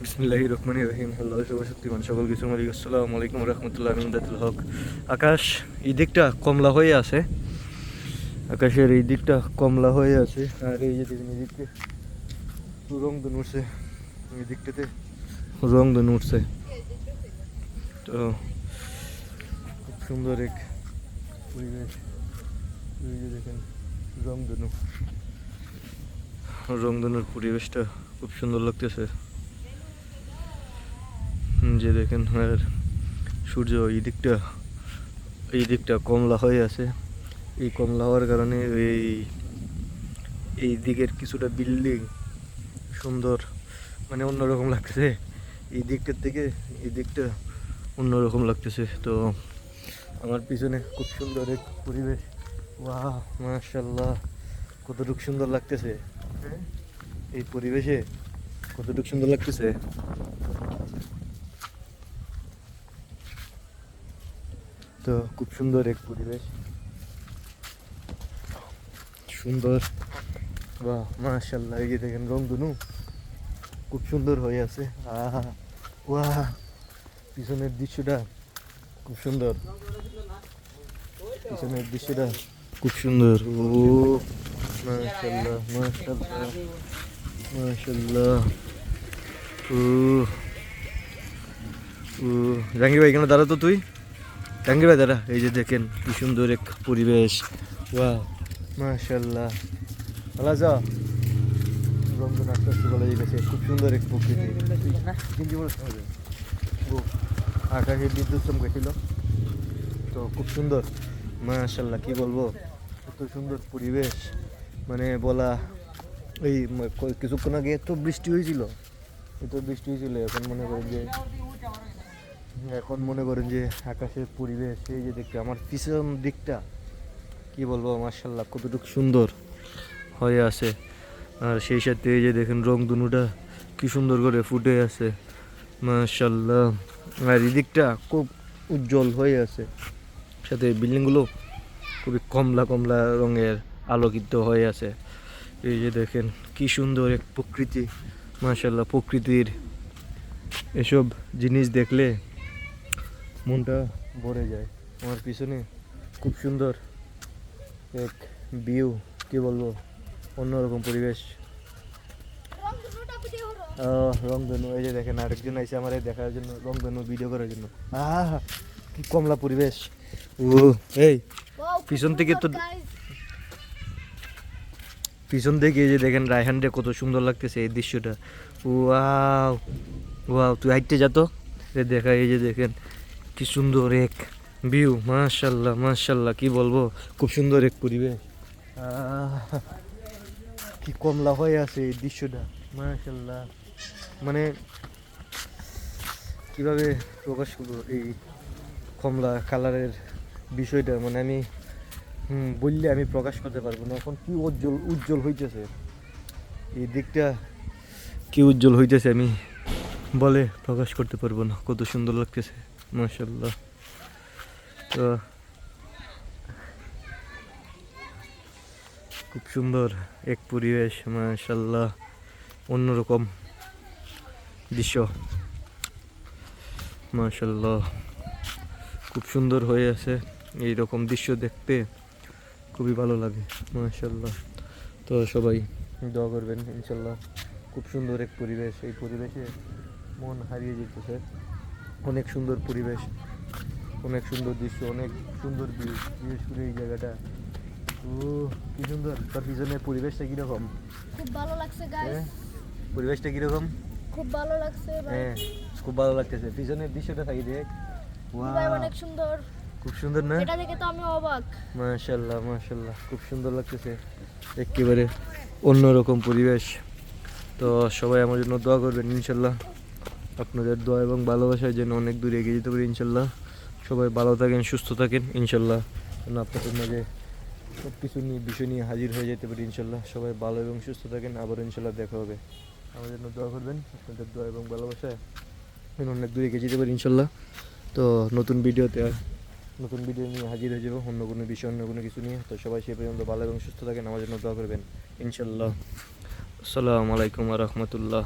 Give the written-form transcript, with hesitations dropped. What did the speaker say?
বিসমিল্লাহির রহমানির রহিম। আল্লাহ সর্বশক্তিমান সকল কিছুর মালিক। আসসালামু আলাইকুম রহমতুল্লাহ মিনদাতুল হক। আকাশ এই দিকটা কমলা হয়ে আছে, আকাশের এই দিকটা কমলা হয়ে আছে। আর এই যে দেখুন এই দিকটা রংধন উঠছে, এই দিকটাতে রংধন উঠছে। তো খুব সুন্দর এক পরিবেশ। এই যে দেখেন রংধনু, রংধনুর পরিবেশটা খুব সুন্দর লাগতেছে। যে দেখেন আর সূর্য এই দিকটা কমলা হয়ে আছে। এই কমলা হওয়ার কারণে এই দিকের কিছুটা বিল্ডিং সুন্দর, মানে অন্যরকম লাগতেছে। এই দিকটার থেকে এই দিকটা অন্যরকম লাগতেছে। তো আমার পিছনে খুব সুন্দর এক পরিবেশ। ওয়াও মাশাআল্লাহ, কতটুকু সুন্দর লাগতেছে এই পরিবেশে, কতটুকু সুন্দর লাগতেছে। তো খুব সুন্দর এক পরিবেশ, সুন্দর। বাহ মাশাআল্লাহ, এই যে দেখেন রংধনু খুব সুন্দর হয়ে আছে। আহা ওয়াহ, পিছনের দৃশ্যটা খুব সুন্দর, পিছনের দৃশ্যটা খুব সুন্দর। ও মাশাআল্লাহ মাশাআল্লাহ মাশাআল্লাহ। ও ও জাহাঙ্গীর ভাই এখানে দাঁড়া তো, তুই জাহাঙ্গীর ভাই দাঁড়া। এই যে দেখেন কি সুন্দর এক পরিবেশ। বাহ মাশাআল্লাহ। ভালো আছো? রংধনু আস্তে আস্তে বলা গেছে, খুব সুন্দর এক প্রকৃতি। ও আকাশে বিদ্যুৎ চমকেছিল, তো খুব সুন্দর মাশাআল্লাহ। কি বলবো, এত সুন্দর পরিবেশ মানে বলা। এই কিছুক্ষণ আগে এত বৃষ্টি হয়েছিল, এখন মনে করেন যে আকাশের পরিবেশ এই যে দেখতে আমার পিছন দিকটা কি বলবো মাশাআল্লাহ কতটুকু সুন্দর হয়ে আছে। আর সেই সাথে এই যে দেখেন রংধনুটা কি সুন্দর করে ফুটে আছে মাশাআল্লাহ। আর এই দিকটা খুব উজ্জ্বল হয়ে আছে, সাথে বিল্ডিংগুলো খুবই কমলা কমলা রঙের আলোকিত হয়ে আছে। এই যে দেখেন কি সুন্দর এক প্রকৃতি মাশাআল্লাহ। প্রকৃতির এসব জিনিস দেখলে মনটা ভরে যায়। আমার পিছনে খুব সুন্দর এক ভিউ, কি বলবো অন্যরকম পরিবেশ। রংধনু, এই যে দেখেন আরেকজন আইসে আমার দেখার জন্য, রংধনু ভিডিও করার জন্য। কি কমলা পরিবেশ। ও এই পিছন থেকে তো, পিছন থেকে এই যে দেখেন রায়হানরে কত সুন্দর লাগতেছে এই দৃশ্যটা। ওয়াও ওয়াও, তুই হাইটে যা তো দেখা। এই যে দেখেন কি সুন্দর এক ভিউ মাশাআল্লাহ মাশাআল্লাহ। কি বলবো, খুব সুন্দর এক পরিবেশ। কি কমলা হয়ে আছে এই দৃশ্যটা মাশাআল্লাহ। মানে কিভাবে প্রকাশ করবো এই কমলা কালারের বিষয়টা, মানে আমি বললে আমি প্রকাশ করতে পারবো না। এখন কি উজ্জ্বল উজ্জ্বল হইতেছে এই দিকটা, কি উজ্জ্বল হইতেছে আমি বলে প্রকাশ করতে পারবো না, কত সুন্দর লাগতেছে মাশাআল্লাহ। তো খুব সুন্দর এক পরিবেশ মাশাআল্লাহ, অন্যরকম দৃশ্য মাশাআল্লাহ। খুব সুন্দর হয়ে আছে, এই রকম দৃশ্য দেখতে খুবই ভালো লাগে মাশাআল্লাহ। তো সবাই দোয়া করবেন ইনশাল্লাহ। খুব সুন্দর এক পরিবেশ, এই পরিবেশে মন হারিয়ে যেতেছে। অনেক সুন্দর পরিবেশ, অনেক সুন্দর দৃশ্য, অনেক সুন্দর ভিউ। বিশেষ করে এই জায়গাটা, ও কি সুন্দর। তার পিছনে পরিবেশটা কিরকম? খুব ভালো লাগছে গাইস। পরিবেশটা কিরকম? খুব ভালো লাগছে ভাই। হ্যাঁ খুব ভালো লাগতেছে। পিছনের দৃশ্যটা থাকি দেখ, ভাই অনেক সুন্দর, খুব সুন্দর না? এটা দেখে তো আমি অবাক মাশাআল্লাহ মাশাআল্লাহ, খুব সুন্দর লাগতেছে, একেবারে অন্যরকম পরিবেশ। তো সবাই আমার জন্য দোয়া করবেন ইনশাল্লাহ। আপনাদের দোয়া এবং ভালোবাসায় যেন অনেক দূরে এগিয়ে যেতে পারি ইনশাল্লাহ। সবাই ভালো থাকেন, সুস্থ থাকেন ইনশাল্লাহ, যেন আপনাদের মাঝে সব কিছু নিয়ে বিষয় নিয়ে হাজির হয়ে যেতে পারি ইনশাল্লাহ। সবাই ভালো এবং সুস্থ থাকেন, আবার ইনশাল্লাহ দেখা হবে। আমার জন্য দোয়া করবেন, আপনাদের দোয়া এবং ভালোবাসায় যেন অনেক দূরে এগিয়ে যেতে পারি ইনশাল্লাহ। তো নতুন ভিডিও নিয়ে হাজির হয়ে যাবো, অন্য কোনো বিষয় অন্য কোনো কিছু নিয়ে। তো সবাই সে পর্যন্ত ভালো এবং সুস্থ থাকেন, আমার জন্য দোয়া করবেন ইনশাল্লাহ। আসসালামু আলাইকুম ওয়া রাহমাতুল্লাহ।